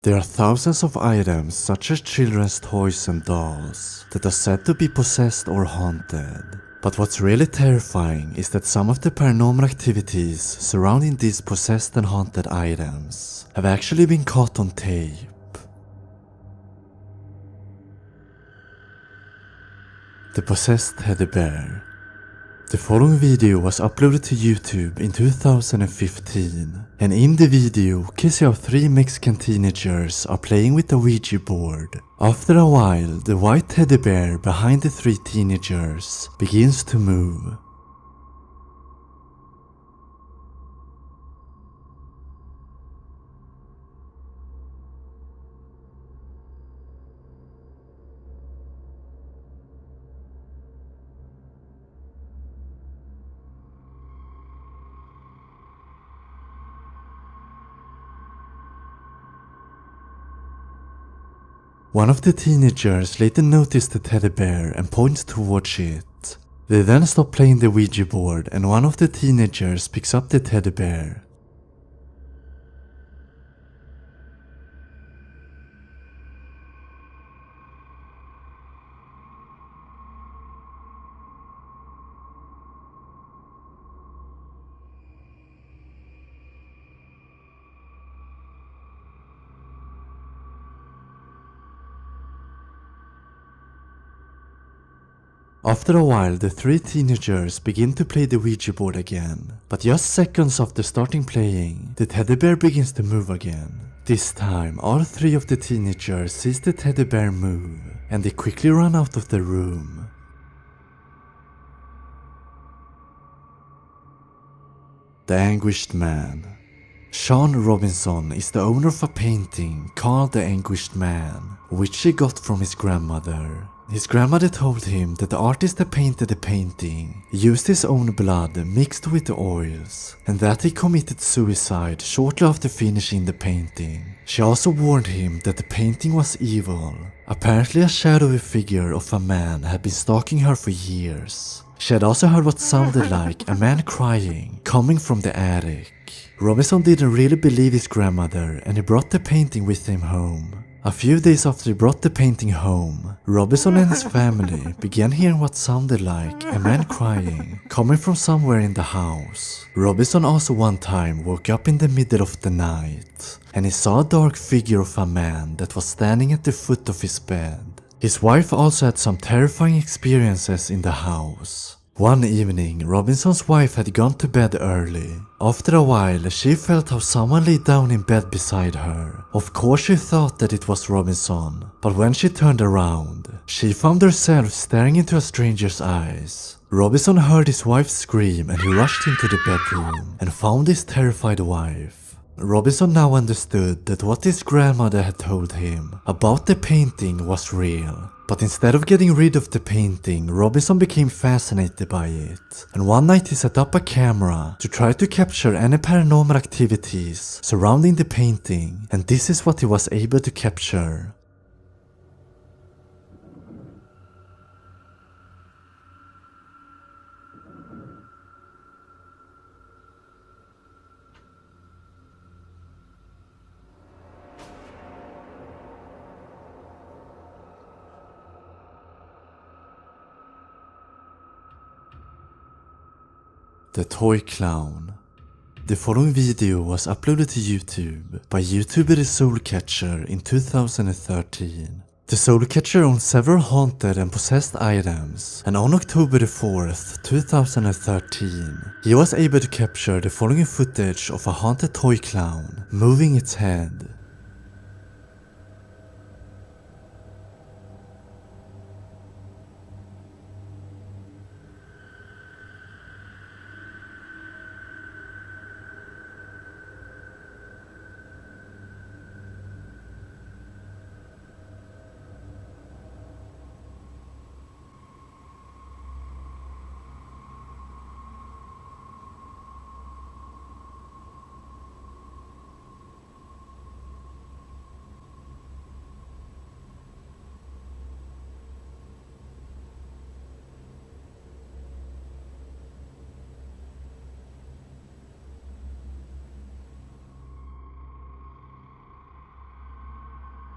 There are thousands of items, such as children's toys and dolls, that are said to be possessed or haunted. But what's really terrifying is that some of the paranormal activities surrounding these possessed and haunted items have actually been caught on tape. The possessed teddy bear. The following video was uploaded to YouTube in 2015, and in the video, we see how 3 Mexican teenagers are playing with a Ouija board. After a while, the white teddy bear behind the 3 teenagers begins to move. One of the teenagers later noticed the teddy bear and points towards it. They then stop playing the Ouija board and one of the teenagers picks up the teddy bear. After a while, the 3 teenagers begin to play the Ouija board again, but just seconds after starting playing, the teddy bear begins to move again. This time, all 3 of the teenagers sees the teddy bear move, and they quickly run out of the room. The Anguished Man. Sean Robinson is the owner of a painting called The Anguished Man, which he got from his grandmother. His grandmother told him that the artist that painted the painting used his own blood mixed with the oils, and that he committed suicide shortly after finishing the painting. She also warned him that the painting was evil. Apparently a shadowy figure of a man had been stalking her for years. She had also heard what sounded like a man crying coming from the attic. Robinson didn't really believe his grandmother and he brought the painting with him home. A few days after he brought the painting home, Robinson and his family began hearing what sounded like a man crying coming from somewhere in the house. Robinson also one time woke up in the middle of the night and he saw a dark figure of a man that was standing at the foot of his bed. His wife also had some terrifying experiences in the house. One evening, Robinson's wife had gone to bed early. After a while, she felt how someone lay down in bed beside her. Of course she thought that it was Robinson, but when she turned around, she found herself staring into a stranger's eyes. Robinson heard his wife scream and he rushed into the bedroom and found his terrified wife. Robinson now understood that what his grandmother had told him about the painting was real. But instead of getting rid of the painting, Robinson became fascinated by it. And one night he set up a camera to try to capture any paranormal activities surrounding the painting, and this is what he was able to capture. The Toy Clown. The following video was uploaded to YouTube by YouTuber The Soul Catcher in 2013. The Soul Catcher owns several haunted and possessed items, and on October 4th, 2013, he was able to capture the following footage of a haunted toy clown moving its head.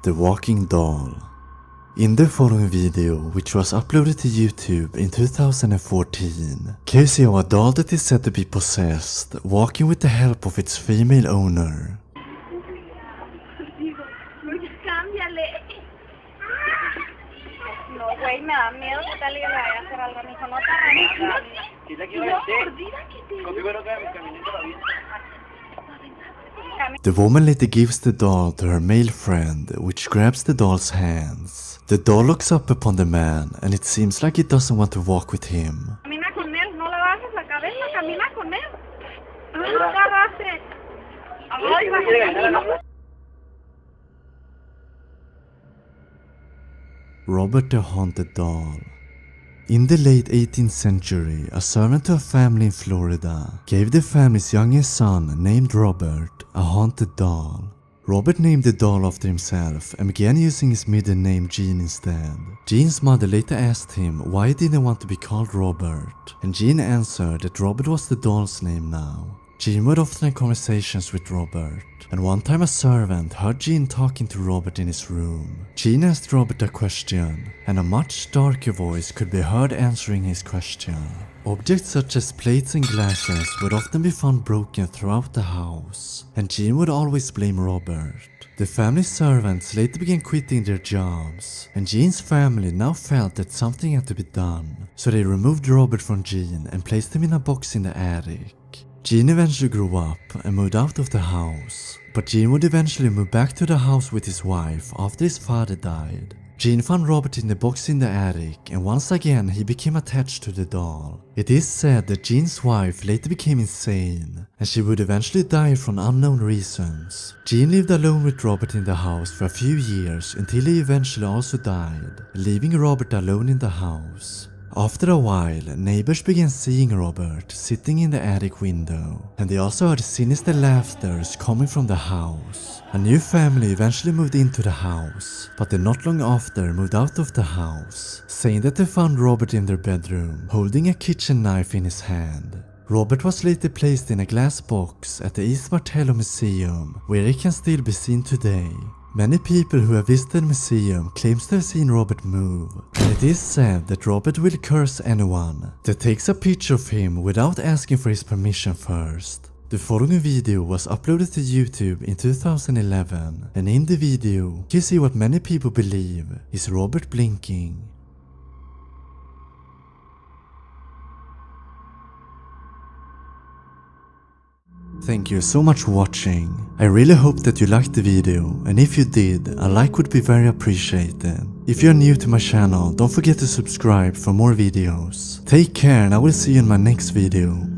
The Walking Doll. In the following video, which was uploaded to YouTube in 2014, can you see how a doll that is said to be possessed, walking with the help of its female owner. No, güey, me da miedo que tal y le vaya a hacer algo a mi hijo. No te arranques. Si te quiero decir, conmigo no cabe mi caminito todavía. The woman later gives the doll to her male friend, which grabs the doll's hands. The doll looks up upon the man, and it seems like it doesn't want to walk with him. Camina con él, no le bajes la cabeza, camina con él. No agarraste. Ay, bájate. Robert the Haunted Doll. In the late 18th century, a servant to a family in Florida gave the family's youngest son, named Robert, a haunted doll. Robert named the doll after himself and began using his middle name Gene instead. Gene's mother later asked him why he didn't want to be called Robert, and Gene answered that Robert was the doll's name now. Gene would often have conversations with Robert, and one time a servant heard Gene talking to Robert in his room. Gene asked Robert a question, and a much darker voice could be heard answering his question. Objects such as plates and glasses would often be found broken throughout the house, and Gene would always blame Robert. The family servants later began quitting their jobs, and Gene's family now felt that something had to be done, so they removed Robert from Gene and placed him in a box in the attic. Gene eventually grew up and moved out of the house, but Gene would eventually move back to the house with his wife after his father died. Gene found Robert in the box in the attic, and once again he became attached to the doll. It is said that Gene's wife later became insane, and she would eventually die for unknown reasons. Gene lived alone with Robert in the house for a few years until he eventually also died, leaving Robert alone in the house. After a while, neighbors began seeing Robert sitting in the attic window, and they also heard sinister laughter coming from the house. A new family eventually moved into the house, but they not long after moved out of the house, saying that they found Robert in their bedroom, holding a kitchen knife in his hand. Robert was later placed in a glass box at the East Martello Museum, where he can still be seen today. Many people who have visited the museum claims to have seen Robert move, and it is said that Robert will curse anyone that takes a picture of him without asking for his permission first. The following video was uploaded to YouTube in 2011, and in the video you see what many people believe is Robert blinking. Thank you so much for watching. I really hope that you liked the video, and if you did, a like would be very appreciated. If you're new to my channel, don't forget to subscribe for more videos. Take care, and I will see you in my next video.